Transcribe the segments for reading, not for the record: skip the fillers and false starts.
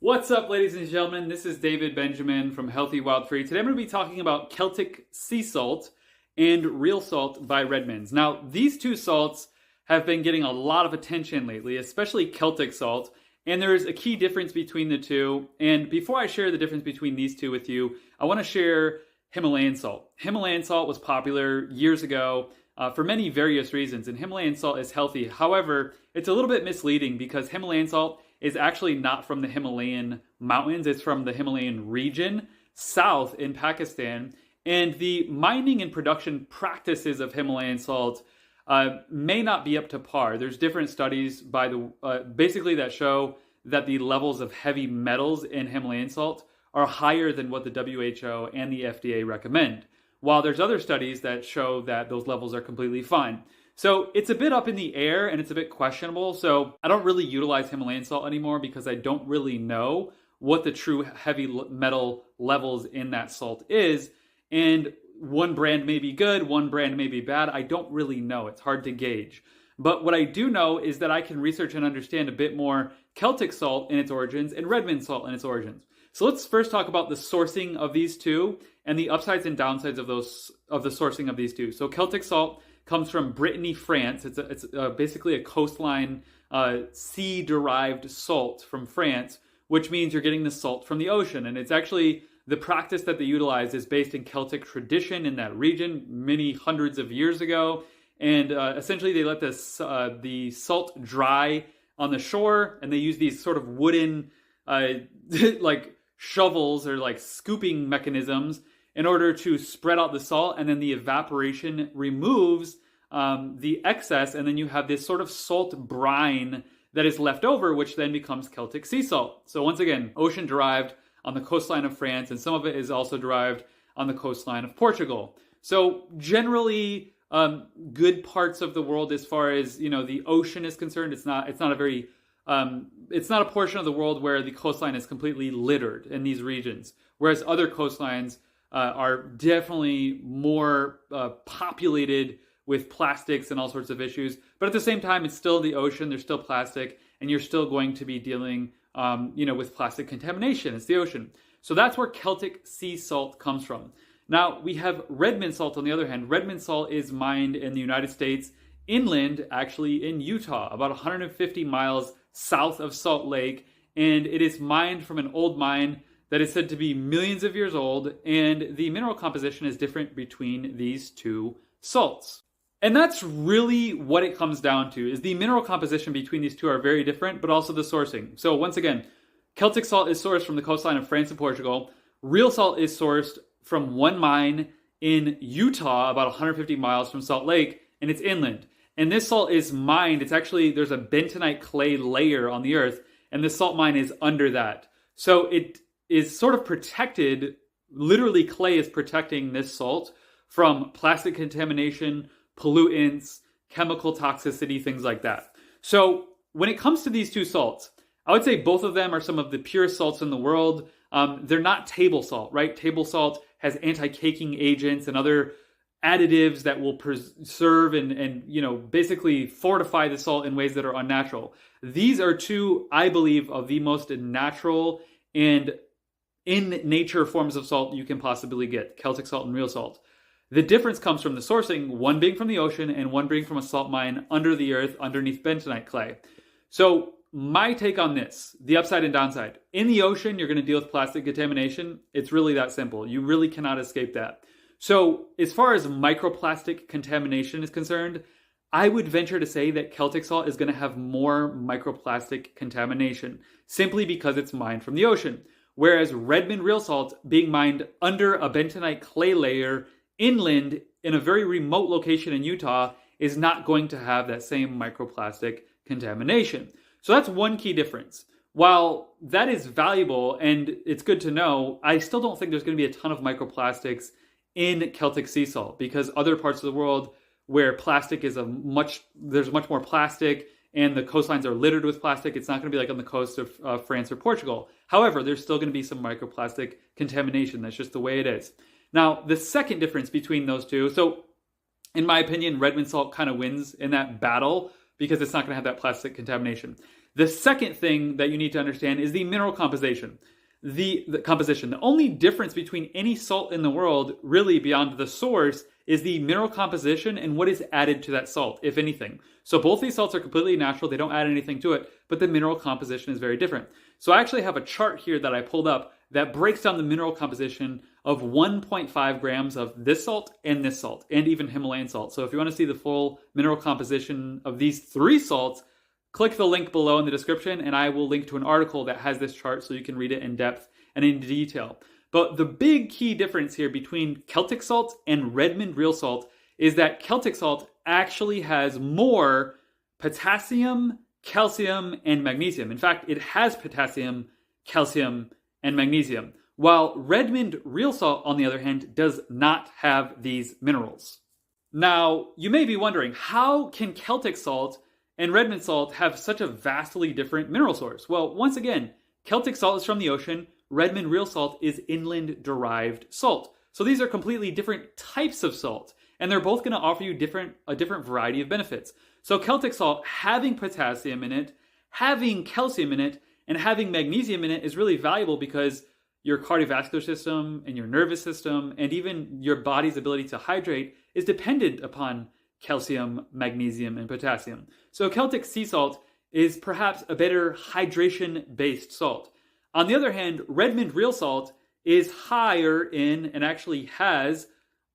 What's up, ladies and gentlemen? This is David Benjamin from Healthy Wild Free. Today I'm going to be talking about Celtic sea salt and real salt by Redmond's. Now, these two salts have been getting a lot of attention lately, especially Celtic salt, and there's a key difference between the two. And before I share the difference between these two with you, I want to share Himalayan salt. Himalayan salt was popular years ago for many various reasons, and Himalayan salt is healthy. However, it's a little bit misleading because Himalayan salt is actually not from the Himalayan mountains. It's from the Himalayan region, south in Pakistan. And the mining and production practices of Himalayan salt may not be up to par. There's different studies by basically that show that the levels of heavy metals in Himalayan salt are higher than what the WHO and the FDA recommend, while there's other studies that show that those levels are completely fine. So it's a bit up in the air and it's a bit questionable. So I don't really utilize Himalayan salt anymore because I don't really know what the true heavy metal levels in that salt is. And one brand may be good, one brand may be bad. I don't really know. It's hard to gauge. But what I do know is that I can research and understand a bit more Celtic salt in its origins and Redmond salt in its origins. So let's first talk about the sourcing of these two and the upsides and downsides of the sourcing of these two. So Celtic salt comes from Brittany, France. It's basically a coastline sea-derived salt from France, which means you're getting the salt from the ocean. And it's actually the practice that they utilize is based in Celtic tradition in that region many hundreds of years ago. And essentially they let the salt dry on the shore, and they use these sort of wooden like shovels or like scooping mechanisms in order to spread out the salt, and then the evaporation removes the excess, and then you have this sort of salt brine that is left over, which then becomes Celtic sea salt. So once again, ocean derived on the coastline of France, and some of it is also derived on the coastline of Portugal. So generally, good parts of the world as far as the ocean is concerned, it's not a portion of the world where the coastline is completely littered in these regions, whereas other coastlines are definitely more populated with plastics and all sorts of issues. But at the same time, it's still the ocean, there's still plastic, and you're still going to be dealing with plastic contamination. It's the ocean. So that's where Celtic sea salt comes from. Now, we have Redmond salt on the other hand. Redmond salt is mined in the United States, inland, actually in Utah, about 150 miles south of Salt Lake, and it is mined from an old mine that is said to be millions of years old, and the mineral composition is different between these two salts. And that's really what it comes down to, is the mineral composition between these two are very different, but also the sourcing. So once again, Celtic salt is sourced from the coastline of France and Portugal. Real salt is sourced from one mine in Utah, about 150 miles from Salt Lake, and it's inland. And this salt is mined. It's actually, there's a bentonite clay layer on the earth, and the salt mine is under that. So it is sort of protected, literally clay is protecting this salt from plastic contamination, pollutants, chemical toxicity, things like that. So when it comes to these two salts, I would say both of them are some of the purest salts in the world. They're not table salt, right? Table salt has anti-caking agents and other additives that will preserve and basically fortify the salt in ways that are unnatural. These are two, I believe, of the most natural and in nature forms of salt you can possibly get, Celtic salt and real salt. The difference comes from the sourcing, one being from the ocean and one being from a salt mine under the earth underneath bentonite clay. So my take on this, the upside and downside. In the ocean, you're going to deal with plastic contamination. It's really that simple. You really cannot escape that. So as far as microplastic contamination is concerned, I would venture to say that Celtic salt is going to have more microplastic contamination simply because it's mined from the ocean. Whereas Redmond real salt being mined under a bentonite clay layer inland in a very remote location in Utah is not going to have that same microplastic contamination. So that's one key difference. While that is valuable and it's good to know, I still don't think there's going to be a ton of microplastics in Celtic sea salt because other parts of the world where plastic is there's much more plastic and the coastlines are littered with plastic, it's not going to be like on the coast of France or Portugal. However, there's still going to be some microplastic contamination. That's just the way it is. Now, the second difference between those two, so in my opinion, Redmond salt kind of wins in that battle because it's not going to have that plastic contamination. The second thing that you need to understand is the mineral composition. The composition. The only difference between any salt in the world, really beyond the source, is the mineral composition and what is added to that salt, if anything. So both these salts are completely natural. They don't add anything to it, but the mineral composition is very different. So I actually have a chart here that I pulled up that breaks down the mineral composition of 1.5 grams of this salt, and even Himalayan salt. So if you want to see the full mineral composition of these three salts, click the link below in the description, and I will link to an article that has this chart so you can read it in depth and in detail. But the big key difference here between Celtic salt and Redmond real salt is that Celtic salt actually has more potassium, calcium, and magnesium. In fact, it has potassium, calcium, and magnesium, while Redmond real salt, on the other hand, does not have these minerals. Now, you may be wondering, how can Celtic salt and Redmond salt have such a vastly different mineral source? Well, once again, Celtic salt is from the ocean, Redmond real salt is inland-derived salt. So these are completely different types of salt, and they're both going to offer you a different variety of benefits. So Celtic salt, having potassium in it, having calcium in it, and having magnesium in it is really valuable because your cardiovascular system and your nervous system and even your body's ability to hydrate is dependent upon calcium, magnesium, and potassium. So Celtic sea salt is perhaps a better hydration-based salt. On the other hand, Redmond real salt is higher in and actually has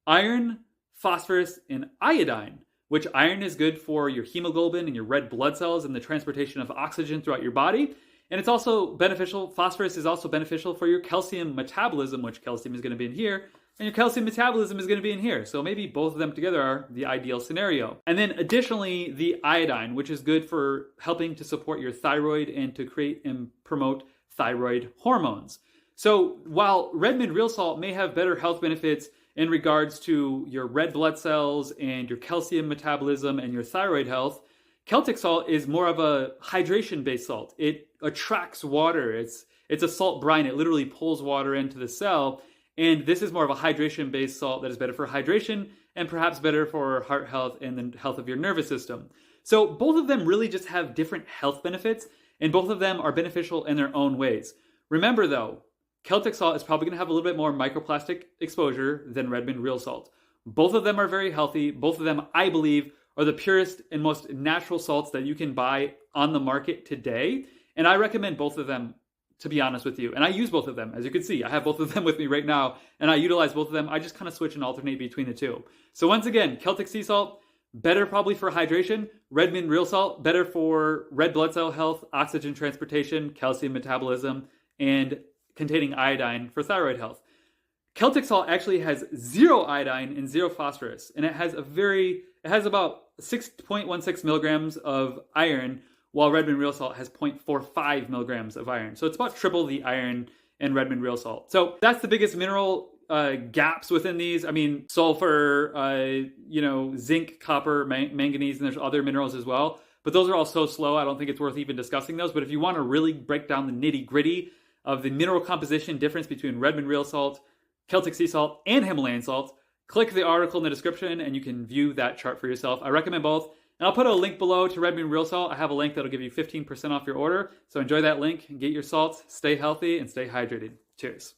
iron, phosphorus, and iodine, which iron is good for your hemoglobin and your red blood cells and the transportation of oxygen throughout your body. And it's also beneficial, phosphorus is also beneficial for your calcium metabolism, which calcium is going to be in here, and your calcium metabolism is going to be in here. So maybe both of them together are the ideal scenario. And then additionally, the iodine, which is good for helping to support your thyroid and to create and promote thyroid hormones. So while Redmond real salt may have better health benefits in regards to your red blood cells and your calcium metabolism and your thyroid health, Celtic salt is more of a hydration-based salt. It attracts water. It's a salt brine. It literally pulls water into the cell. And this is more of a hydration-based salt that is better for hydration and perhaps better for heart health and the health of your nervous system. So both of them really just have different health benefits, and both of them are beneficial in their own ways. Remember though, Celtic salt is probably going to have a little bit more microplastic exposure than Redmond real salt. Both of them are very healthy. Both of them, I believe, are the purest and most natural salts that you can buy on the market today. And I recommend both of them, to be honest with you. And I use both of them. As you can see, I have both of them with me right now, and I utilize both of them. I just kind of switch and alternate between the two. So once again, Celtic sea salt, better probably for hydration. Redmond real salt, better for red blood cell health, oxygen transportation, calcium metabolism, and containing iodine for thyroid health. Celtic salt actually has 0 iodine and 0 phosphorus, and it has about 6.16 milligrams of iron, while Redmond real salt has 0.45 milligrams of iron. So it's about triple the iron in Redmond real salt. So that's the biggest mineral gaps within these. I mean, sulfur, zinc, copper, manganese, and there's other minerals as well. But those are all so slow, I don't think it's worth even discussing those. But if you want to really break down the nitty-gritty of the mineral composition difference between Redmond real salt, Celtic sea salt, and Himalayan salt, click the article in the description and you can view that chart for yourself. I recommend both. And I'll put a link below to Redmond real salt. I have a link that'll give you 15% off your order. So enjoy that link and get your salts, stay healthy, and stay hydrated. Cheers.